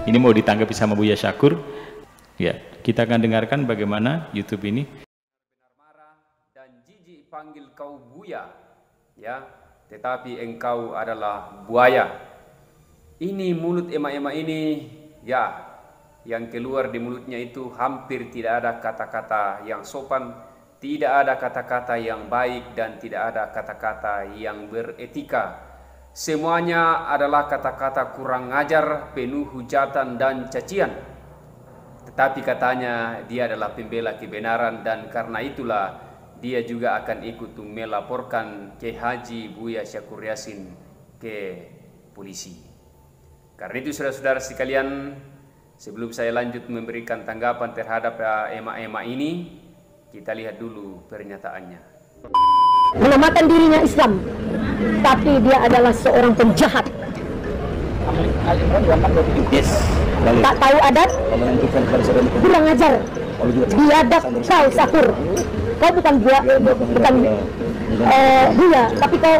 Ini mau ditanggapi sama Buya Syakur. Ya, kita akan dengarkan bagaimana YouTube ini. Benar marah dan jijik panggil kau Buya, ya, tetapi engkau adalah buaya. Ini mulut emak-emak ini, ya, yang keluar di mulutnya itu hampir tidak ada kata-kata yang sopan, tidak ada kata-kata yang baik, dan tidak ada kata-kata yang beretika. Semuanya adalah kata-kata kurang ajar, penuh hujatan dan cacian. Tetapi katanya dia adalah pembela kebenaran, dan karena itulah dia juga akan ikut melaporkan Kiai Haji Buya Syakur Yassin ke polisi. Karena itu saudara-saudara sekalian, sebelum saya lanjut memberikan tanggapan terhadap emak-emak ini, kita lihat dulu pernyataannya. Menamakan dirinya Islam, tapi dia adalah seorang penjahat. Tak tahu adat, kurang ajar, biadab kau Syakur. Kau bukan buaya, tapi kau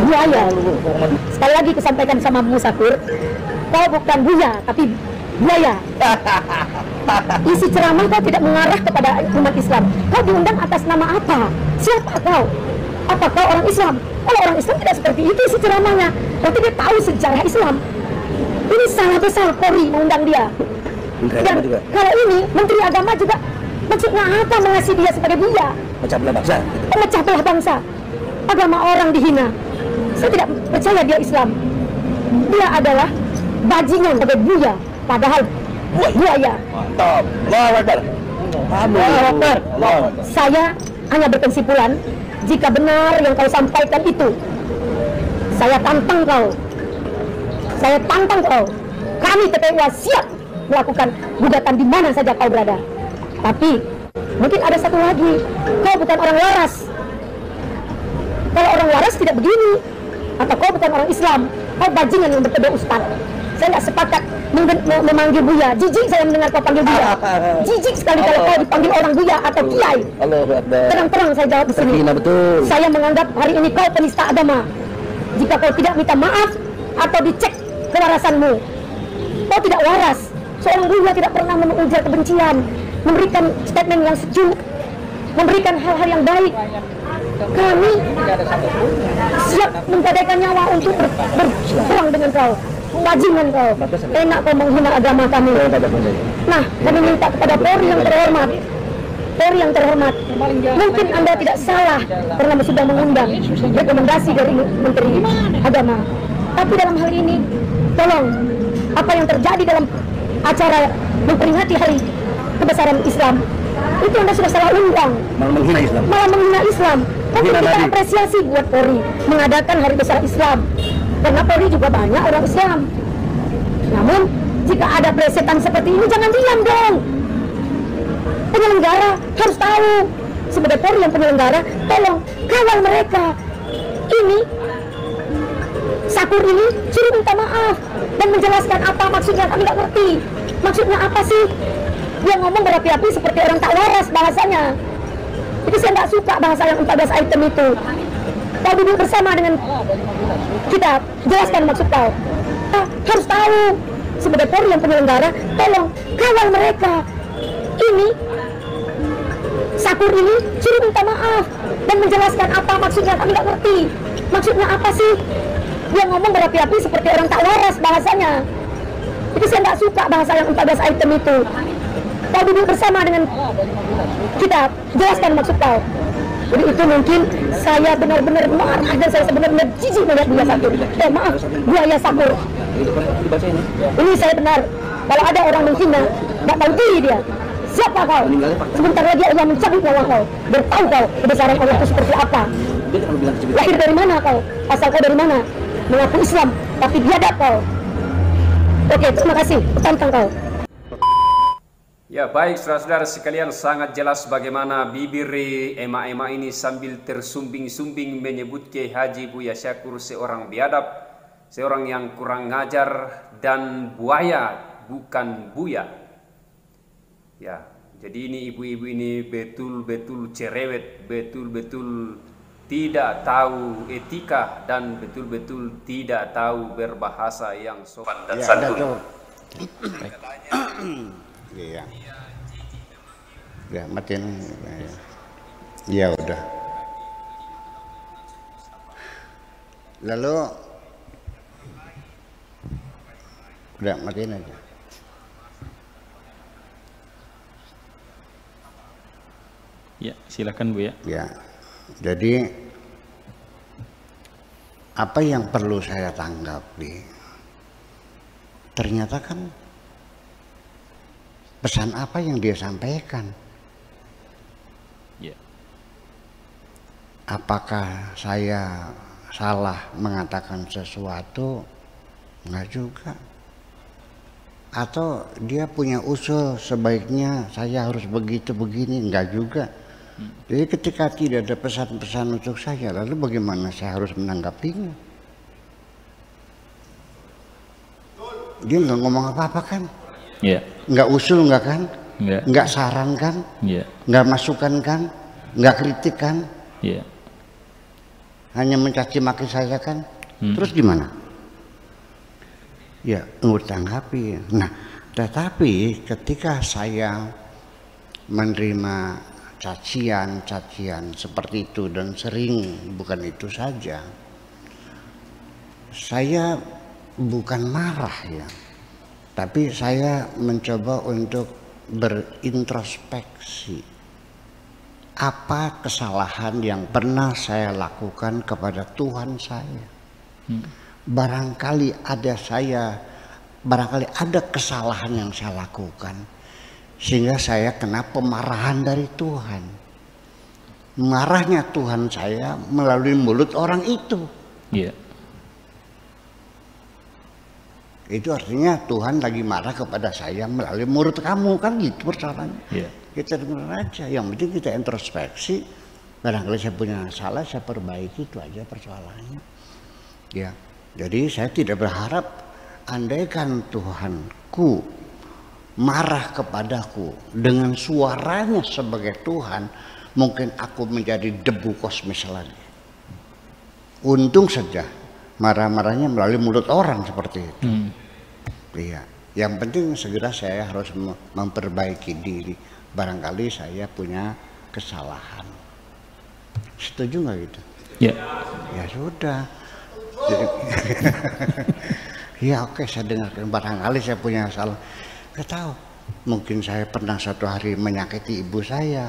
buaya. Sekali lagi kesampaikan sama Bu Syakur, kau bukan buaya, tapi buaya. Isi ceramah kau tidak mengarah kepada umat Islam. Kau diundang atas nama apa? Siapa kau? Apa kau orang Islam? Kalau orang Islam tidak seperti itu isi ceramahnya. Berarti dia tahu sejarah Islam. Ini salah besar Polri mengundang dia. Dan kalau ini Menteri Agama juga, maksudnya apa mengasihi dia sebagai buaya? Pecah belah bangsa. Pemecah belah bangsa. Agama orang dihina. Saya tidak percaya dia Islam. Dia adalah bajingan sebagai buaya, padahal buaya. Mantap. Allahu Akbar. Allahu Akbar. Saya hanya berkesimpulan, jika benar yang kau sampaikan itu, saya tantang kau. Saya tantang kau. Kami TPUA siap melakukan gugatan di mana saja kau berada. Tapi mungkin ada satu lagi, kau bukan orang waras. Kalau orang waras tidak begini. Atau kau bukan orang Islam, kau bajingan yang berkedok ustaz. Saya tidak sepakat memanggil buya. Jijik saya mendengar kau panggil buya. Jijik sekali kalau kau dipanggil orang buya atau kiai. Terang-terang saya jawab di sini. Saya menganggap hari ini kau penista agama. Jika kau tidak minta maaf atau dicek kewarasanmu, kau tidak waras. Seorang buya tidak pernah mengujar kebencian, memberikan statement yang sejuk, memberikan hal-hal yang baik. Kami siap menggadaikan nyawa untuk berperang dengan kau. Bajingan kau, enak kau menghina agama kami. Nah, kami minta kepada Polri yang terhormat, Polri yang terhormat, mungkin Anda tidak salah karena sudah mengundang rekomendasi dari Menteri Agama. Tapi dalam hal ini, tolong, apa yang terjadi dalam acara memperingati hari kebesaran Islam, itu Anda sudah salah undang, malah menghina Islam. Tapi kita apresiasi buat Polri mengadakan hari besar Islam, karena Polri juga banyak orang Islam. Namun jika ada presetan seperti ini, jangan diam dong. Penyelenggara harus tahu. Sebagai Polri yang penyelenggara, tolong kawal mereka. Ini Syakur ini suruh minta maaf dan menjelaskan apa maksudnya. Kami nggak ngerti maksudnya apa sih. Dia ngomong berapi-api seperti orang tak waras bahasanya. Itu saya nggak suka bahasa yang 14 item itu. Kau duduk bersama dengan kita, jelaskan maksud kau. Harus tahu. Sebagai Polri yang penyelenggara, tolong kawal mereka. Ini Syakur ini suruh minta maaf dan menjelaskan apa maksudnya. Kami nggak ngerti maksudnya apa sih. Dia ngomong berapi-api seperti orang tak waras bahasanya. Itu saya nggak suka bahasa yang 14 item itu. Kau duduk bersama dengan kita, jelaskan maksud kau. Jadi itu mungkin saya benar-benar marah dan saya benar-benar jijik melihat Buya Syakur. Maaf, Buya Syakur. Ini saya benar. Kalau ada orang menghina, nggak tahu diri dia. Siapa kau? Sebentar lagi Allah mencabut nyawa kau. Bertahu kau kebesaran Allah itu seperti apa. Lahir dari mana kau? Asal kau dari mana? Mengaku Islam, tapi biadab kau. Oke, terima kasih. Tantang kau. Ya baik saudara-saudara sekalian, sangat jelas bagaimana bibir emak-emak ini sambil tersumbing-sumbing menyebut Kiai Haji Buya Syakur seorang biadab, seorang yang kurang ngajar dan buaya, bukan buya. Ya, jadi ini ibu-ibu ini betul-betul cerewet, betul-betul tidak tahu etika dan betul-betul tidak tahu berbahasa yang sopan dan santun. Iya. Ya, matiin. Ya udah. Lalu udah matiin aja. Ya, silakan Bu ya. Ya. Jadi apa yang perlu saya tanggapi? Ternyata kan pesan apa yang dia sampaikan? Ya. Apakah saya salah mengatakan sesuatu? Enggak juga. Atau dia punya usul sebaiknya saya harus begitu begini? Enggak juga. Jadi ketika tidak ada pesan-pesan untuk saya, lalu bagaimana saya harus menanggapinya? Dia nggak ngomong apa-apa kan? Ya. Nggak usul nggak kan? Nggak. Nggak saran kan? Ya. Nggak masukan kan? Nggak kritik kan? Ya. Hanya mencaci maki saya kan? Terus gimana? Ya nggak tanggapi. Nah, tetapi ketika saya menerima cacian seperti itu, dan sering, bukan itu saja, saya bukan marah ya, tapi saya mencoba untuk berintrospeksi apa kesalahan yang pernah saya lakukan kepada Tuhan saya. Barangkali ada kesalahan yang saya lakukan sehingga saya kena pemarahan dari Tuhan. Marahnya Tuhan saya melalui mulut orang itu. Iya. Itu artinya Tuhan lagi marah kepada saya melalui mulut kamu, kan gitu persoalannya. Iya. Kita dengar aja, yang penting kita introspeksi. Barangkali saya punya salah, saya perbaiki, itu aja persoalannya. Ya, jadi saya tidak berharap andaikan Tuhanku marah kepadaku dengan suaranya sebagai Tuhan, mungkin aku menjadi debu kosmis lagi. Untung saja marah-marahnya melalui mulut orang seperti itu. Iya, yang penting segera saya harus memperbaiki diri. Barangkali saya punya kesalahan. Setuju nggak gitu? Ya. Ya sudah. Ya oke, saya dengarkan. Barangkali saya punya salah. Nggak tahu. Mungkin saya pernah satu hari menyakiti ibu saya.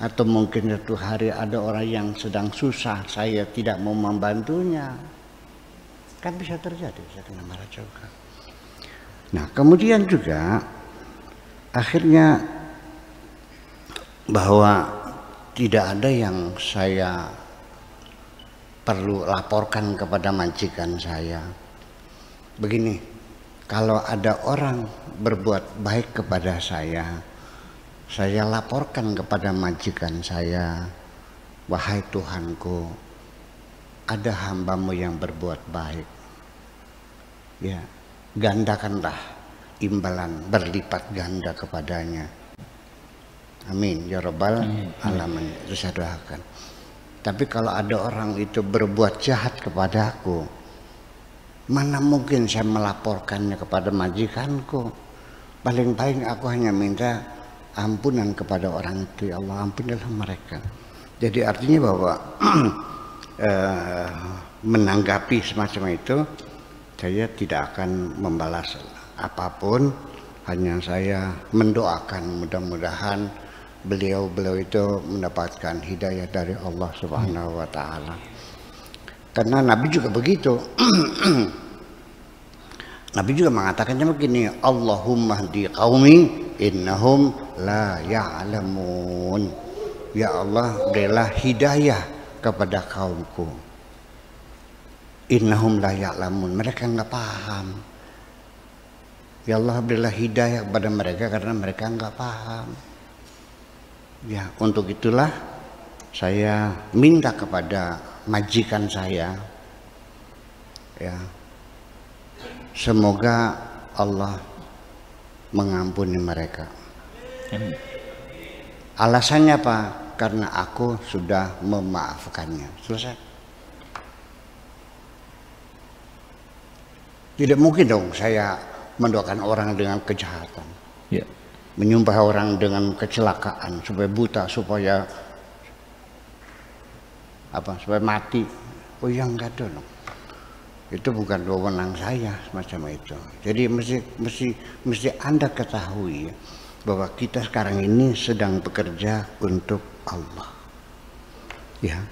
Atau mungkin satu hari ada orang yang sedang susah, saya tidak mau membantunya. Kan bisa terjadi, saya kena marah juga. Nah, kemudian juga akhirnya bahwa tidak ada yang saya perlu laporkan kepada majikan saya. Begini, kalau ada orang berbuat baik kepada saya laporkan kepada majikan saya, wahai Tuhanku, ada hambamu yang berbuat baik. Ya, gandakanlah imbalan berlipat ganda kepadanya. Amin ya rabbal alamin. Itu saya doakan. Tapi kalau ada orang itu berbuat jahat kepada aku, mana mungkin saya melaporkannya kepada majikanku. Paling-paling aku hanya minta ampunan kepada orang itu. Ya Allah, ampunilah mereka. Jadi artinya bahwa menanggapi semacam itu, saya tidak akan membalas apapun. Hanya saya mendoakan mudah-mudahan beliau itu mendapatkan hidayah dari Allah Subhanahu wa Ta'ala. Karena Nabi juga begitu. Nabi juga mengatakannya begini, Allahumma hdi qaumi innahum la ya'lamun. Ya Allah, berilah hidayah kepada kaumku. Innahum la ya'lamun, mereka enggak paham. Ya Allah, berilah hidayah kepada mereka karena mereka enggak paham. Ya, untuk itulah saya minta kepada majikan saya, ya, semoga Allah mengampuni mereka. Alasannya apa? karena aku sudah memaafkannya. Selesai. Tidak mungkin dong saya mendoakan orang dengan kejahatan, Ya. menyumpah orang dengan kecelakaan supaya buta, supaya supaya mati. Oh ya, enggak dong. Itu bukan wewenang saya semacam itu. Jadi mesti Anda ketahui bahwa kita sekarang ini sedang bekerja untuk Allah. Ya.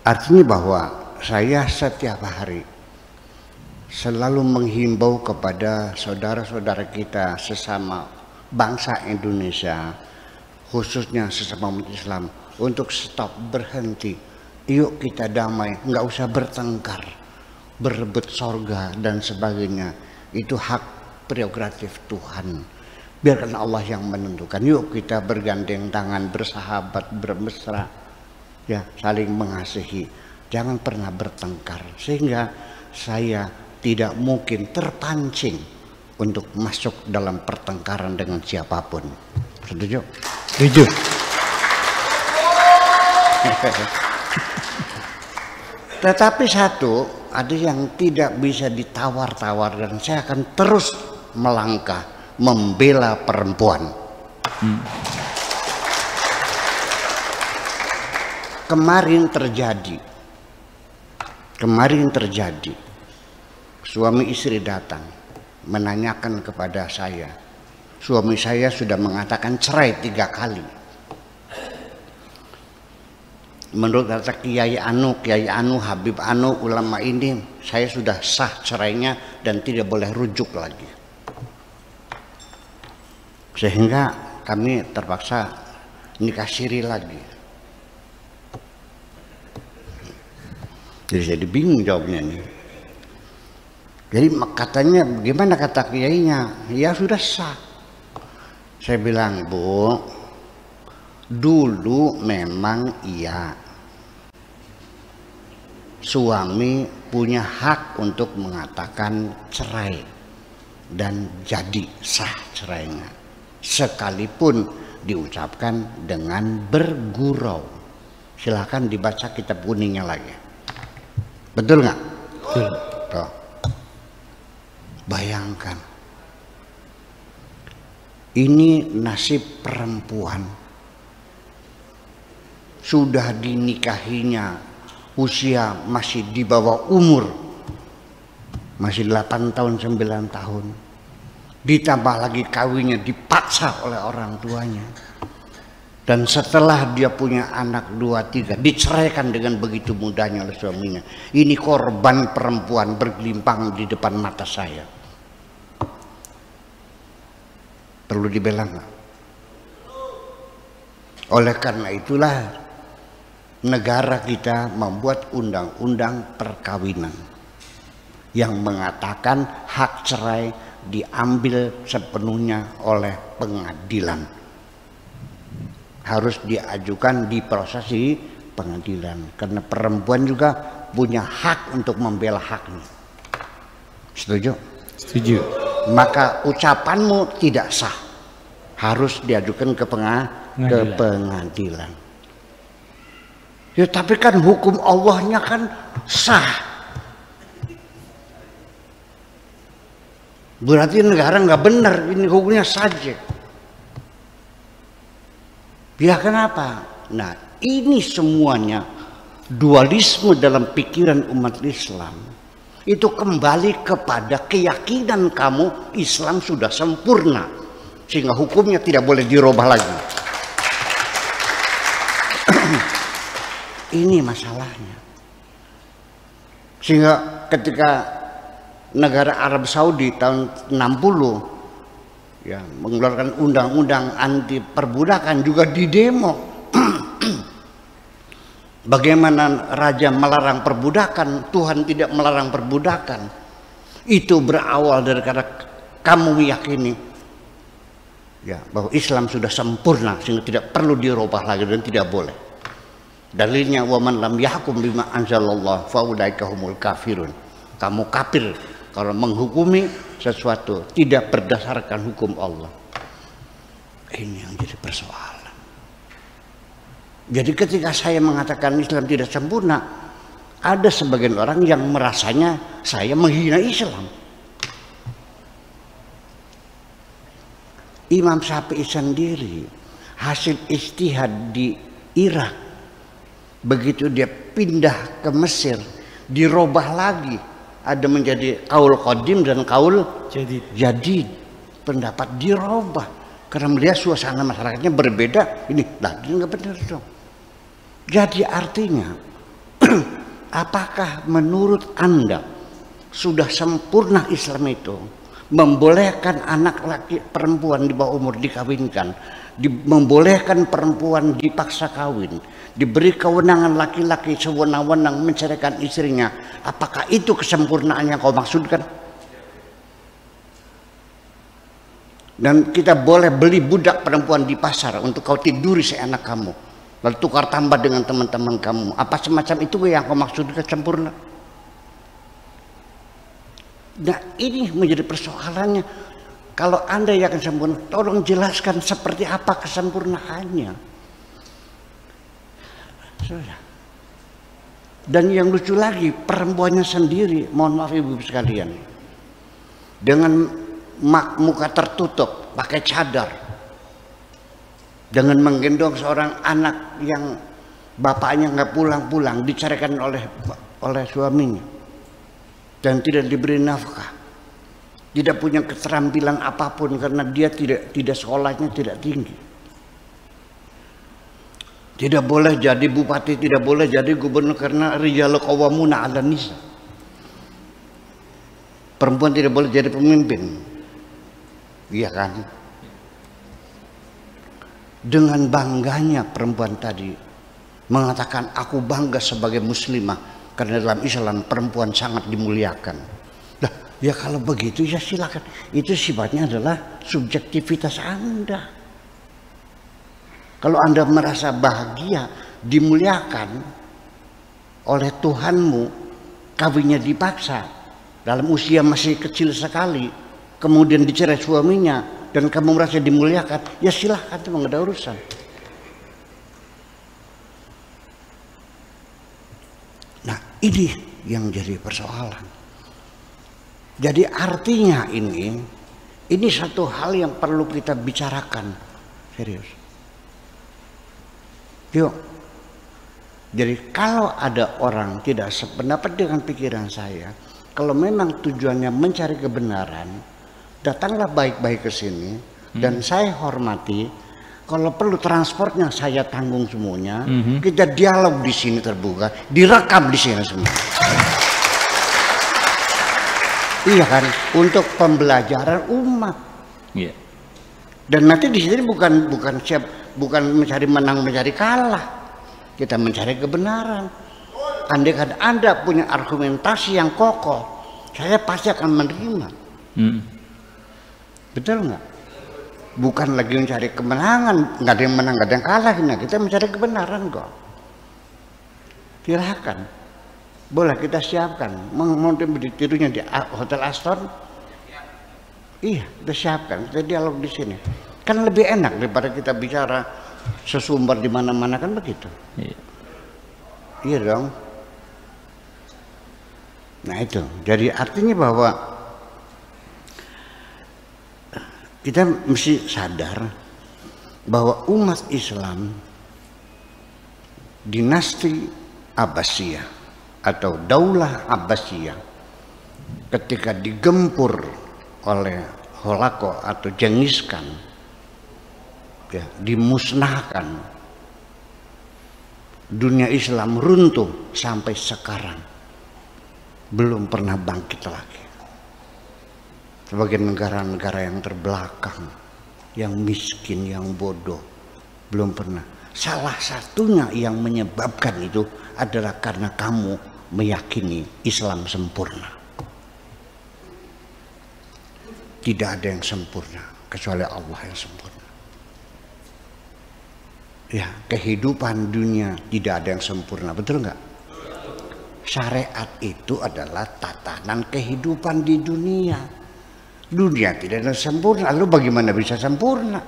Artinya bahwa saya setiap hari selalu menghimbau kepada saudara-saudara kita sesama bangsa Indonesia, khususnya sesama umat Islam, untuk stop, berhenti. Yuk kita damai, nggak usah bertengkar, berebut sorga dan sebagainya. Itu hak prerogatif Tuhan. Biarkan Allah yang menentukan. Yuk kita bergandeng tangan, bersahabat, bermesra, ya, saling mengasihi. Jangan pernah bertengkar, sehingga saya tidak mungkin terpancing untuk masuk dalam pertengkaran dengan siapapun. Setuju? Setuju. Tetapi satu, ada yang tidak bisa ditawar-tawar, dan saya akan terus melangkah membela perempuan. Kemarin terjadi, suami istri datang menanyakan kepada saya, suami saya sudah mengatakan cerai 3 kali. Menurut kata Kiai Anu, Habib Anu, ulama ini, saya sudah sah cerainya dan tidak boleh rujuk lagi. Sehingga kami terpaksa nikah siri lagi. Jadi saya bingung jawabnya ini. Jadi katanya, gimana kata kiainya? Ya sudah sah. Saya bilang, Bu, dulu memang iya, suami punya hak untuk mengatakan cerai dan jadi sah cerainya, sekalipun diucapkan dengan bergurau. Silahkan dibaca kitab kuningnya lagi. Betul nggak? Betul. Tuh. Bayangkan, ini nasib perempuan. Sudah dinikahinya usia masih di bawah umur, masih 8 tahun 9 tahun, ditambah lagi kawinnya dipaksa oleh orang tuanya, dan setelah dia punya anak 2-3 diceraikan dengan begitu mudahnya oleh suaminya. Ini korban perempuan bergelimpang di depan mata saya. Perlu dibela nggak? Oleh karena itulah negara kita membuat undang-undang perkawinan yang mengatakan hak cerai diambil sepenuhnya oleh pengadilan. Harus diajukan di proses pengadilan, karena perempuan juga punya hak untuk membela haknya. Setuju? Setuju. Maka ucapanmu tidak sah, harus diajukan ke pengadilan. Ya tapi kan hukum Allahnya kan sah. Berarti negara nggak benar, ini hukumnya saja. Ya kenapa? Nah ini semuanya dualisme dalam pikiran umat Islam. Itu kembali kepada keyakinan kamu Islam sudah sempurna, sehingga hukumnya tidak boleh dirubah lagi. Ini masalahnya. Sehingga ketika negara Arab Saudi tahun 60 ya mengeluarkan undang-undang anti perbudakan, juga didemo. Bagaimana raja melarang perbudakan, Tuhan tidak melarang perbudakan. Itu berawal dari karena kamu meyakini ya bahwa Islam sudah sempurna sehingga tidak perlu dirubah lagi dan tidak boleh. Dalilnya waman lam yahkum bima anzalallah faulaika humul kafirun. Kamu kafir kalau menghukumi sesuatu tidak berdasarkan hukum Allah. Ini yang jadi persoalan. Jadi ketika saya mengatakan Islam tidak sempurna, ada sebagian orang yang merasanya saya menghina Islam. Imam Syafi'i sendiri hasil ijtihad di Irak, begitu dia pindah ke Mesir dirubah lagi, ada menjadi kaul qadim dan kaul jadid. Pendapat dirubah karena melihat suasana masyarakatnya berbeda. Ini lagi nggak benar dong. Jadi artinya apakah menurut Anda sudah sempurna Islam itu membolehkan anak laki perempuan di bawah umur dikawinkan, membolehkan perempuan dipaksa kawin, diberi kewenangan laki-laki sewenang-wenang menceraikan istrinya? Apakah itu kesempurnaan yang kau maksudkan? Dan kita boleh beli budak perempuan di pasar untuk kau tiduri seenak kamu, lalu tukar tambah dengan teman-teman kamu. Apa semacam itu yang kau maksudkan sempurna? Nah, ini menjadi persoalannya. Kalau Anda yakin sempurna, tolong jelaskan seperti apa kesempurnaannya. Sudah. Dan yang lucu lagi, perempuannya sendiri, mohon maaf ibu sekalian, dengan muka tertutup, pakai cadar, dengan menggendong seorang anak yang bapaknya nggak pulang-pulang, diceraikan oleh suaminya, dan tidak diberi nafkah, tidak punya keterampilan apapun karena dia tidak sekolahnya tidak tinggi, tidak boleh jadi bupati, tidak boleh jadi gubernur karena rijalul qawwamuna 'alan nisa. Perempuan tidak boleh jadi pemimpin. Iya kan? Dengan bangganya perempuan tadi mengatakan, aku bangga sebagai muslimah karena dalam Islam perempuan sangat dimuliakan. Nah, ya kalau begitu ya silakan. Itu sifatnya adalah subjektivitas Anda. Kalau Anda merasa bahagia dimuliakan oleh Tuhanmu, kawinnya dipaksa dalam usia masih kecil sekali, kemudian dicerai suaminya, dan kamu merasa dimuliakan, ya silahkan, itu nggak ada urusan. Nah, ini yang jadi persoalan. Jadi artinya ini satu hal yang perlu kita bicarakan serius. Yuk. Jadi kalau ada orang tidak sependapat dengan pikiran saya, kalau memang tujuannya mencari kebenaran, datanglah baik-baik ke sini, dan saya hormati. Kalau perlu transportnya saya tanggung semuanya. Kita dialog di sini terbuka, direkam di sini semua. Iya kan, untuk pembelajaran umat. Iya. Dan nanti di sini bukan mencari menang, mencari kalah. Kita mencari kebenaran. Andai kan Anda punya argumentasi yang kokoh, saya pasti akan menerima. Betul nggak? Bukan lagi mencari kemenangan, nggak ada yang menang, nggak ada yang kalah. Nah, kita mencari kebenaran kok. Silakan, boleh kita siapkan. Mau tidunya di Hotel Aston? Iya, kita siapkan. Kita dialog di sini. Kan lebih enak daripada kita bicara sesumber di mana-mana, kan begitu? Iya. Iya dong. Nah itu, jadi artinya bahwa kita mesti sadar bahwa umat Islam dinasti Abbasiyah atau Daulah Abbasiyah ketika digempur oleh Holako atau Genghis Khan, ya, dimusnahkan, dunia Islam runtuh sampai sekarang belum pernah bangkit lagi. Sebagai negara-negara yang terbelakang, yang miskin, yang bodoh, belum pernah. Salah satunya yang menyebabkan itu adalah karena kamu meyakini Islam sempurna. Tidak ada yang sempurna kecuali Allah yang sempurna. Ya, kehidupan dunia tidak ada yang sempurna, betul nggak? Syariat itu adalah tatanan kehidupan di dunia. Dunia tidak ada sempurna, lalu bagaimana bisa sempurna?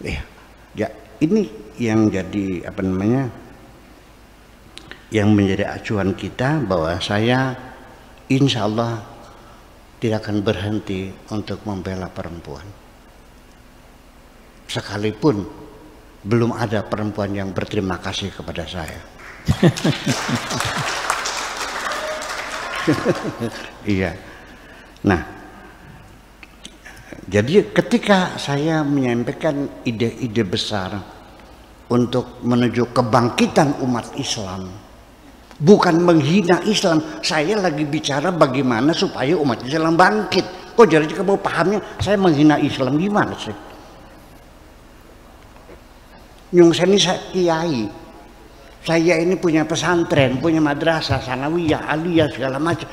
Ya, ini yang jadi apa namanya, yang menjadi acuan kita, bahwa saya insya Allah tidak akan berhenti untuk membela perempuan, sekalipun belum ada perempuan yang berterima kasih kepada saya. Iya. Nah, jadi ketika saya menyampaikan ide-ide besar untuk menuju kebangkitan umat Islam, bukan menghina Islam, saya lagi bicara bagaimana supaya umat Islam bangkit. Kok jadi kamu pahamnya saya menghina Islam, gimana sih? Nyung saya ini kiai, saya ini punya pesantren, punya madrasah, sanawiyah, aliyah, segala macam,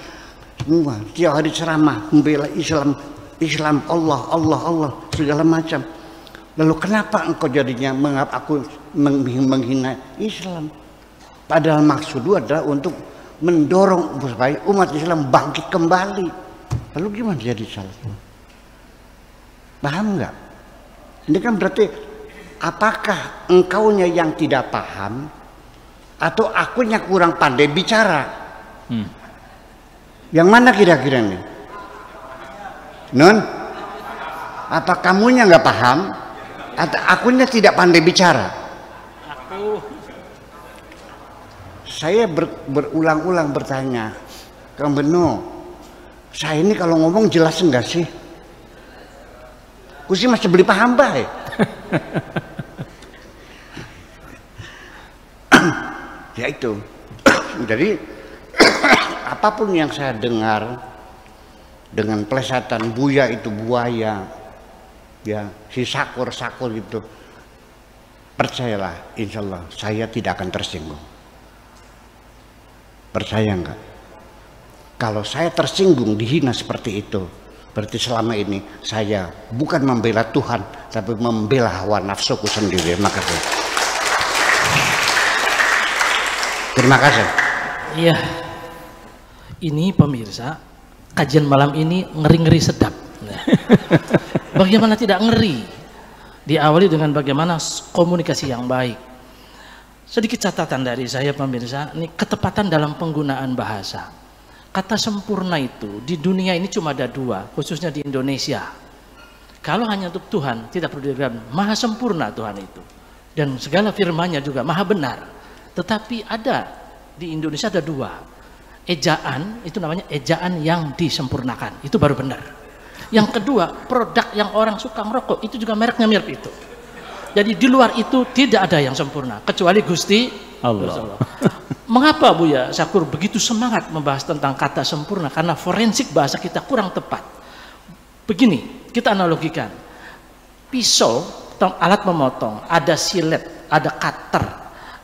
semua tiap hari ceramah membela Islam, Islam, Allah, segala macam. Lalu kenapa engkau jadinya menganggap aku menghina Islam? Padahal maksud adalah untuk mendorong supaya umat Islam bangkit kembali. Lalu gimana jadi salah? Paham nggak? Ini kan berarti apakah engkaunya yang tidak paham atau akunya kurang pandai bicara? Yang mana kira-kira nih? Nun, apa kamunya nggak paham atau akunya tidak pandai bicara? Saya berulang-ulang bertanya, Kang Beno, saya ini kalau ngomong jelas enggak sih? Aku sih masih beli paham baik. Ya itu. Jadi apapun yang saya dengar dengan pelesatan Buya itu buaya, ya si sakur itu, percayalah, insya Allah saya tidak akan tersinggung. Percaya enggak? Kalau saya tersinggung, dihina seperti itu, berarti selama ini saya bukan membela Tuhan, tapi membela hawa nafsuku sendiri. Makasih. Terima kasih. Iya, ini pemirsa, kajian malam ini ngeri-ngeri sedap. Bagaimana tidak ngeri? Diawali dengan bagaimana komunikasi yang baik. Sedikit catatan dari saya pemirsa, ini ketepatan dalam penggunaan bahasa. Kata sempurna itu di dunia ini cuma ada dua, khususnya di Indonesia. Kalau hanya untuk Tuhan, tidak perlu dikatakan maha sempurna Tuhan itu. Dan segala firman-Nya juga maha benar. Tetapi ada di Indonesia ada dua. Ejaan itu namanya ejaan yang disempurnakan, itu baru benar. Yang kedua, produk yang orang suka merokok itu juga mereknya mirip itu. Jadi di luar itu tidak ada yang sempurna kecuali Gusti Allah. Mengapa Buya Syakur begitu semangat membahas tentang kata sempurna? Karena forensik bahasa kita kurang tepat. Begini, kita analogikan. Pisau, alat memotong, ada silet, ada cutter,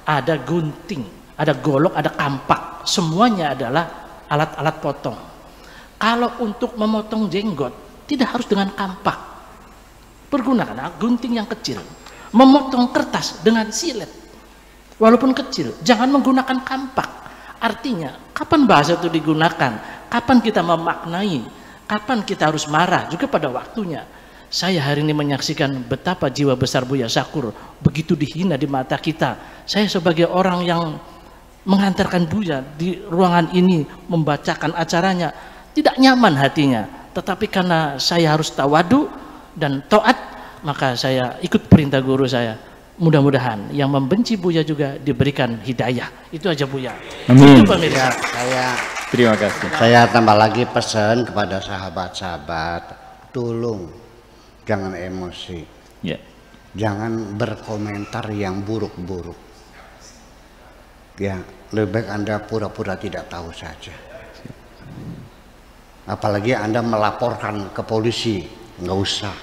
ada gunting, ada golok, ada kampak. Semuanya adalah alat-alat potong. Kalau untuk memotong jenggot, tidak harus dengan kampak. Pergunakan gunting yang kecil. Memotong kertas dengan silet, walaupun kecil, jangan menggunakan kampak. Artinya, kapan bahasa itu digunakan? Kapan kita memaknai? Kapan kita harus marah? Juga pada waktunya. Saya hari ini menyaksikan betapa jiwa besar Buya Syakur begitu dihina di mata kita. Saya sebagai orang yang mengantarkan Buya di ruangan ini, membacakan acaranya, tidak nyaman hatinya. Tetapi karena saya harus tawadu dan taat, maka saya ikut perintah guru saya. Mudah-mudahan yang membenci Buya juga diberikan hidayah. Itu aja Buya. Amin. Ya, Terima kasih. Saya tambah lagi pesan kepada sahabat-sahabat, tolong jangan emosi. Ya. Jangan berkomentar yang buruk-buruk. Ya, lebih baik Anda pura-pura tidak tahu saja. Apalagi Anda melaporkan ke polisi, nggak usah.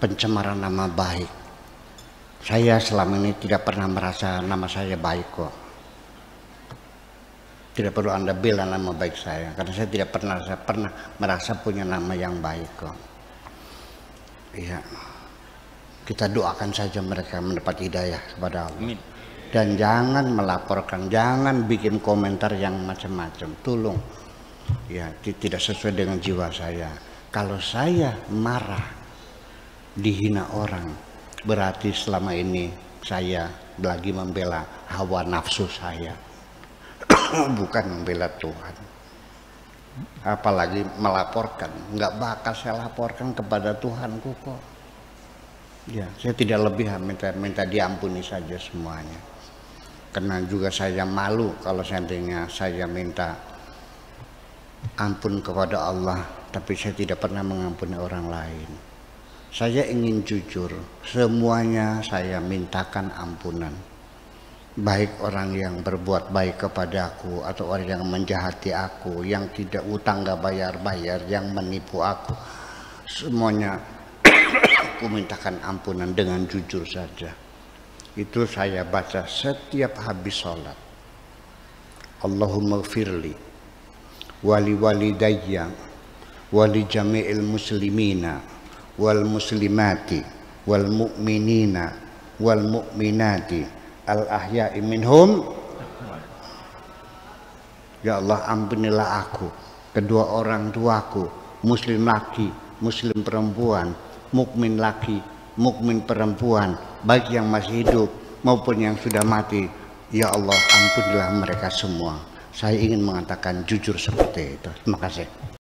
Pencemaran nama baik. Saya selama ini tidak pernah merasa nama saya baik kok. Tidak perlu Anda bela nama baik saya, karena saya tidak pernah merasa punya nama yang baik kok. Iya. Kita doakan saja mereka mendapat hidayah kepada Allah. Amin. Dan jangan melaporkan, jangan bikin komentar yang macam-macam. Tolong. Ya, tidak sesuai dengan jiwa saya. Kalau saya marah, dihina orang, berarti selama ini saya lagi membela hawa nafsu saya, bukan membela Tuhan. Apalagi melaporkan, nggak bakal saya laporkan kepada Tuhanku kok. Ya, saya tidak lebih minta diampuni saja semuanya. Karena juga saya malu kalau seandainya saya minta ampun kepada Allah, tapi saya tidak pernah mengampuni orang lain. Saya ingin jujur, semuanya saya mintakan ampunan. Baik orang yang berbuat baik kepadaku atau orang yang menjahati aku, yang tidak utang gak bayar-bayar, yang menipu aku, semuanya aku mintakan ampunan dengan jujur saja. Itu saya baca setiap habis sholat. Allahumma gfirli wali walidayya wali jami'il muslimina wal muslimati wal mu'minina wal mu'minati al ahya'i minhum. Ya Allah, ampunilah aku, kedua orang tuaku, muslim laki, muslim perempuan, mukmin laki, mukmin perempuan, baik yang masih hidup maupun yang sudah mati. Ya Allah, ampunilah mereka semua. Saya ingin mengatakan jujur seperti itu. Terima kasih.